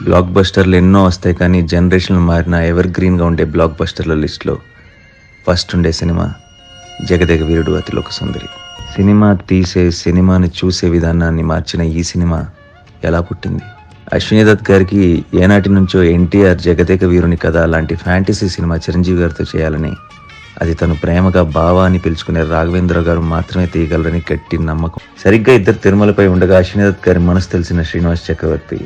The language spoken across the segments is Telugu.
బ్లాక్ బస్టర్లు ఎన్నో వస్తాయి, కానీ జనరేషన్లు మారిన ఎవర్ గ్రీన్గా ఉండే బ్లాక్ బస్టర్ల లిస్ట్లో ఫస్ట్ ఉండే సినిమా జగదేక వీరుడు అతిలోక సుందరి. సినిమా తీసే సినిమాని చూసే విధానాన్ని మార్చిన ఈ సినిమా ఎలా పుట్టింది? అశ్విని దత్ గారికి ఏనాటి నుంచో ఎన్టీఆర్ జగదేక వీరుని కథ లాంటి ఫ్యాంటసీ సినిమా చిరంజీవి గారితో చేయాలని, అది తను ప్రేమగా బావా అని పిలుచుకునే రాఘవేంద్ర గారు మాత్రమే తీయగలరని గట్టి నమ్మకం. సరిగ్గా ఇద్దరు తిరుమలపై ఉండగా అశ్విని దత్ గారి మనసు తెలిసిన శ్రీనివాస్ చక్రవర్తి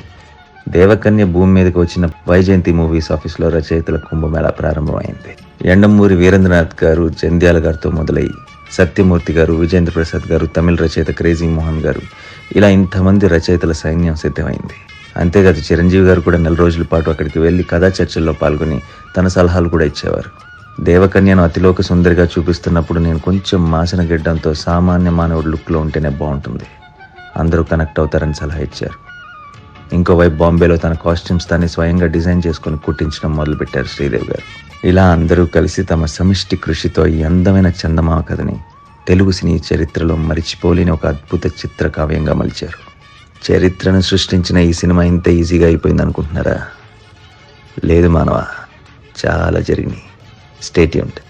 దేవకన్య భూమి మీదకి వచ్చిన వైజయంతి మూవీస్ ఆఫీస్లో రచయితల కుంభమేళా ప్రారంభమైంది. ఎండమూరి వీరేంద్రనాథ్ గారు జంధ్యాల గారితో మొదలై సత్యమూర్తి గారు, విజేంద్ర ప్రసాద్ గారు, తమిళ రచయిత క్రేజీ మోహన్ గారు, ఇలా ఇంతమంది రచయితల సైన్యం సిద్ధమైంది. అంతేకాదు చిరంజీవి గారు కూడా 4 రోజుల పాటు అక్కడికి వెళ్ళి కథా చర్చల్లో పాల్గొని తన సలహాలు కూడా ఇచ్చేవారు. దేవకన్యను అతిలోక సుందరిగా చూపిస్తున్నప్పుడు నేను కొంచెం మాసిన గిడ్డంతో సామాన్య మానవుడు లుక్లో ఉంటేనే బాగుంటుంది, అందరూ కనెక్ట్ అవుతారని సలహా ఇచ్చారు. ఇంకోవైపు బాంబేలో తన కాస్ట్యూమ్స్ తానే స్వయంగా డిజైన్ చేసుకుని కుట్టించడం మొదలుపెట్టారు శ్రీదేవి గారు. ఇలా అందరూ కలిసి తమ సమిష్టి కృషితో ఈ అందమైన చందమామ కథని తెలుగు సినీ చరిత్రలో మరిచిపోలేని ఒక అద్భుత చిత్ర కావ్యంగా మలిచారు. చరిత్రను సృష్టించిన ఈ సినిమా ఇంత ఈజీగా అయిపోయింది అనుకుంటున్నారా? లేదు మానవ, చాలా జరిగినాయి. Stay tuned.